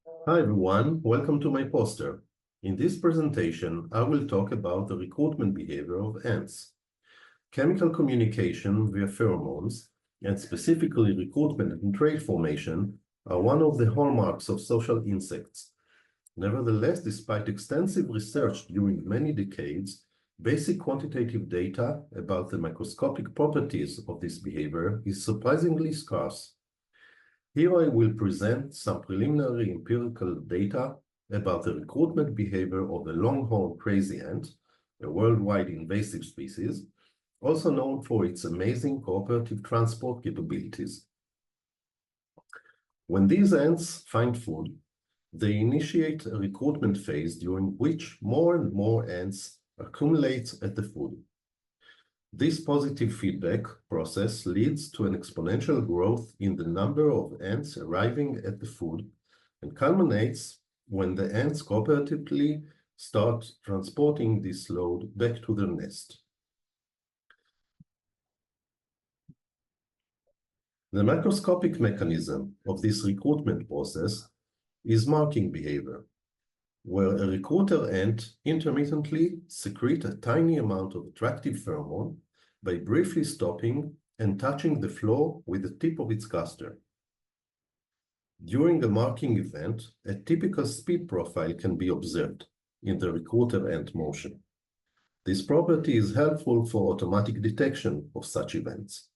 Hi everyone, welcome to my poster. In this presentation, I will talk about the recruitment behavior of ants. Chemical communication via pheromones, and specifically recruitment and trait formation, are one of the hallmarks of social insects. Nevertheless, despite extensive research during many decades, basic quantitative data about the microscopic properties of this behavior is surprisingly scarce. Here I will present some preliminary empirical data about the recruitment behavior of the longhorn crazy ant, a worldwide invasive species, also known for its amazing cooperative transport capabilities. When these ants find food, they initiate a recruitment phase during which more and more ants accumulate at the food. This positive feedback process leads to an exponential growth in the number of ants arriving at the food and culminates when the ants cooperatively start transporting this load back to their nest. The macroscopic mechanism of this recruitment process is marking behavior, where a recruiter ant intermittently secretes a tiny amount of attractive pheromone by briefly stopping and touching the floor with the tip of its cluster. During a marking event, a typical speed profile can be observed in the recruiter ant motion. This property is helpful for automatic detection of such events.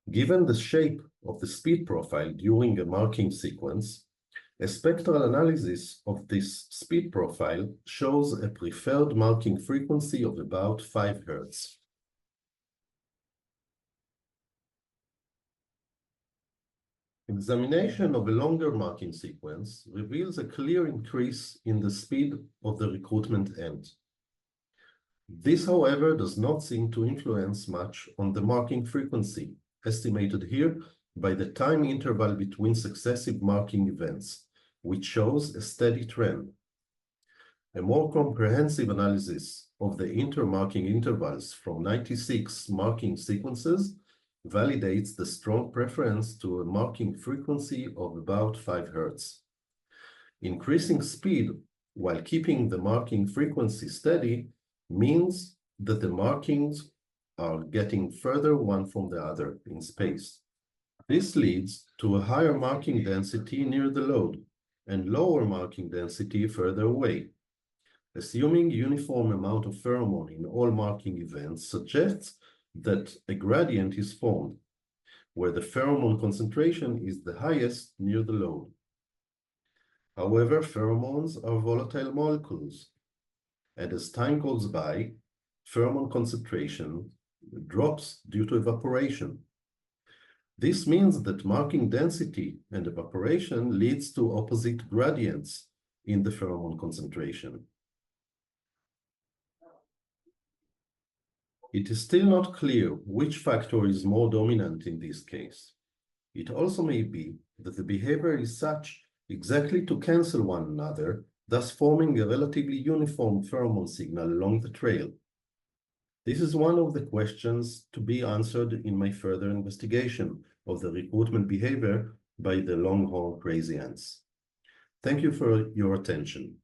Given the shape of the speed profile during a marking sequence, a spectral analysis of this speed profile shows a preferred marking frequency of about 5 Hz. Examination of a longer marking sequence reveals a clear increase in the speed of the recruitment ant. This, however, does not seem to influence much on the marking frequency, estimated here by the time interval between successive marking events, which shows a steady trend. A more comprehensive analysis of the intermarking intervals from 96 marking sequences validates the strong preference to a marking frequency of about 5 Hz. Increasing speed while keeping the marking frequency steady means that the markings are getting further one from the other in space. This leads to a higher marking density near the load and lower marking density further away. Assuming uniform amount of pheromone in all marking events suggests that a gradient is formed, where the pheromone concentration is the highest near the load. However, pheromones are volatile molecules, and as time goes by, pheromone concentration drops due to evaporation. This means that marking density and evaporation leads to opposite gradients in the pheromone concentration. It is still not clear which factor is more dominant in this case. It also may be that the behavior is such exactly to cancel one another, thus forming a relatively uniform pheromone signal along the trail. This is one of the questions to be answered in my further investigation of the recruitment behavior by the longhorn crazy ants. Thank you for your attention.